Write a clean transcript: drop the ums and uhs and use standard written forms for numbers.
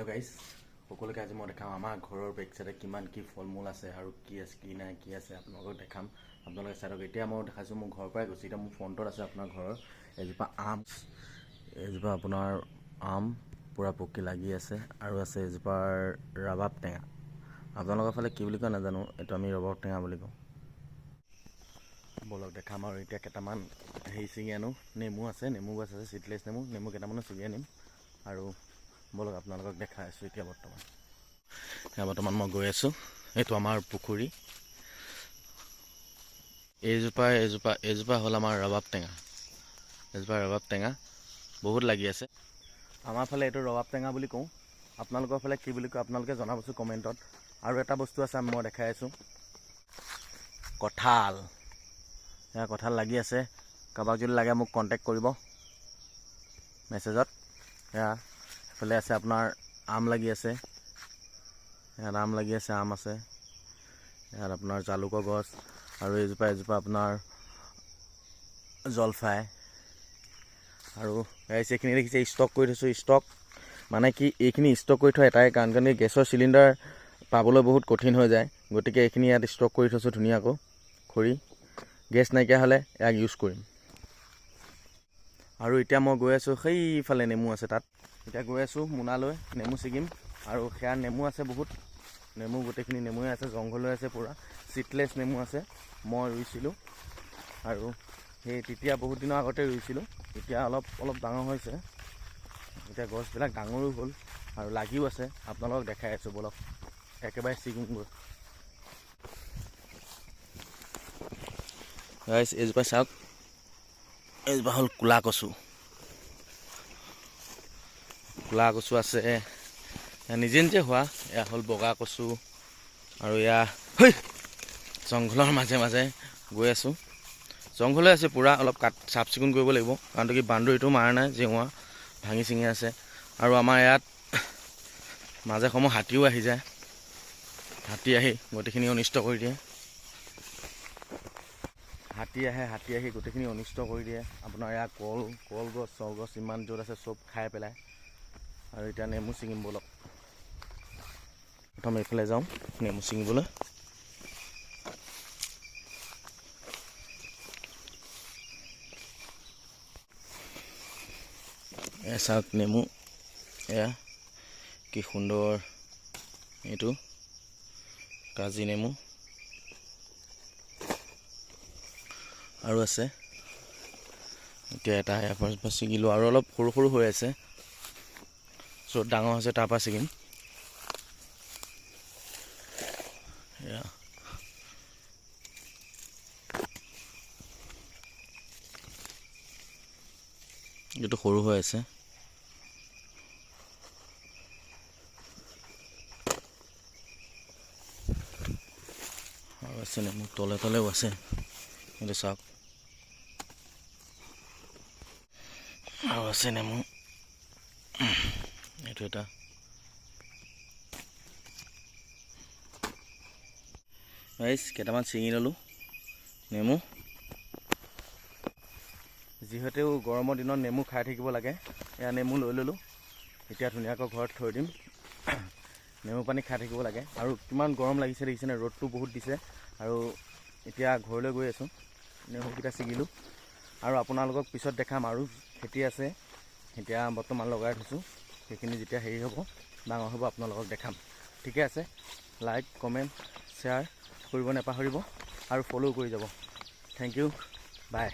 Guys সকলোকে আজি মই দেখাম আমাৰ ঘৰৰ বেক চাইডে কিমান কি ফল মূল আছে আৰু কি আছে কি নাই কি আছে আপোনালোকক দেখাম। আপোনালোকে চাওক এতিয়া মই দেখাইছোঁ মোৰ ঘৰৰ পৰাই গৈছোঁ। এতিয়া মোৰ ফ্ৰণ্টত আছে আপোনাৰ ঘৰৰ এজোপা আম, এজোপা আপোনাৰ আম পূৰা পকি লাগি আছে আৰু আছে এজোপাৰ ৰবাব টেঙা। আপোনালোকৰ ফালে কি বুলি কয় নাজানো, এইটো আমি ৰবাব টেঙা বুলি কওঁ। বলক দেখাম আৰু এতিয়া কেইটামান ছিঙি আনো। নেমু আছে, নেমু গছ আছে, চিটলেছ নেমু কেইটামানো ছিঙি আনিম আৰু বলক আপোনালোকক দেখাই আছোঁ। এতিয়া বৰ্তমান মই গৈ আছোঁ। এইটো আমাৰ পুখুৰী। এজোপা হ'ল আমাৰ ৰবাব টেঙা। এজোপা ৰবাব টেঙা বহুত লাগি আছে। আমাৰ ফালে এইটো ৰবাব টেঙা বুলি কওঁ। আপোনালোকৰ ফালে কি বুলি কয় আপোনালোকে জনাবচোন কমেণ্টত। আৰু এটা বস্তু আছে মই দেখাই আছোঁ, কঁঠাল। এয়া কঁঠাল লাগি আছে। কাৰোবাক যদি লাগে মোক কণ্টেক্ট কৰিব মেছেজত। এয়া এইফালে আছে আপোনাৰ আম লাগি আছে, ইয়াত আম লাগি আছে, আম আছে। ইয়াত আপোনাৰ জালুকৰ গছ আৰু এজোপা আপোনাৰ জলফাই। আৰু এইখিনি দেখিছে ষ্টক কৰি থৈছোঁ। ষ্টক মানে কি, এইখিনি ষ্টক কৰি থোৱা এটাই কাৰণ, গেছৰ চিলিণ্ডাৰ পাবলৈ বহুত কঠিন হৈ যায়। গতিকে এইখিনি ইয়াত ষ্টক কৰি থৈছোঁ ধুনীয়াকৈ খৰি। গেছ নাইকিয়া হ'লে ইয়াক ইউজ কৰিম। আৰু এতিয়া মই গৈ আছোঁ সেইফালে নেমু আছে তাত। এতিয়া গৈ আছোঁ মোনালৈ নেমু ছিগিম। আৰু সেয়া নেমু আছে বহুত, নেমু গোটেইখিনি নেমুৱে আছে, জংঘল হৈ আছে পূৰা। চিটলেছ নেমু আছে, মই ৰুইছিলোঁ আৰু তেতিয়া বহুত দিনৰ আগতে ৰুইছিলোঁ। এতিয়া অলপ ডাঙৰ হৈছে। এতিয়া গছবিলাক ডাঙৰো হ'ল আৰু লাগিও আছে। আপোনালোকক দেখাই আছোঁ বলক, একেবাৰে ছিঙিমগৈ। গাইছ এজোপা চাওক, এজোপা হ'ল ক'লা কচু। ক'লা কচু আছে, নিজে নিজে হোৱা। এয়া হ'ল বগা কচু। আৰু এয়া জংঘলৰ মাজে মাজে গৈ আছোঁ। জংঘল হৈ আছে পূৰা, অলপ চাফ চিকুণ কৰিব লাগিব কাৰণ কি বান্দৰীটো মাৰা নাই, জেওৰা ভাঙি চিঙি আছে। আৰু আমাৰ ইয়াত মাজে সময়ে হাতীও আহি যায়। হাতী আহি গোটেইখিনি অনিষ্ট কৰি দিয়ে। হাতী আহি গোটেইখিনি অনিষ্ট কৰি দিয়ে। আপোনাৰ ইয়াত কলগছ চলগছ ইমান য'ত আছে চব খাই পেলায়। আৰু এতিয়া নেমু ছিঙিম বলক। প্ৰথম এইফালে যাওঁ নেমু ছিঙিবলৈ। চাওক নেমু, এয়া কি সুন্দৰ। এইটো কাজি নেমু আৰু আছে। এতিয়া এটা ইয়াৰ পৰা ছিঙিলোঁ আৰু অলপ সৰু সৰু হৈ আছে। য'ত ডাঙৰ হৈছে তাৰ পৰা ছিঙিম। এয়া এইটো সৰু হৈ আছে। আৰু আছে নেমু তলে তলেও আছে, এইটো চাওক। আৰু আছে নেমু, এইটো এটা। কেইটামান ছিঙি ল'লোঁ নেমু। যিহেতু গৰমৰ দিনত নেমু খাই থাকিব লাগে, এয়া নেমু লৈ ল'লোঁ। এতিয়া ধুনীয়াকৈ ঘৰত থৈ দিম। নেমু পানী খাই থাকিব লাগে। আৰু কিমান গৰম লাগিছে দেখিছেনে, ৰ'দটো বহুত দিছে। আৰু এতিয়া ঘৰলৈ গৈ আছোঁ, নেমুকেইটা ছিগিলোঁ। আৰু আপোনালোকক পিছত দেখাম, আৰু খেতি আছে এতিয়া বৰ্তমান লগাই থৈছোঁ। সেইখিনি যেতিয়া হেৰি হ'ব, ডাঙৰ হ'ব, আপোনালোকক দেখাম। ঠিকে আছে, লাইক কমেণ্ট শ্বেয়াৰ কৰিব নাপাহৰিব আৰু ফ'ল' কৰি যাব। থেংক ইউ, বাই।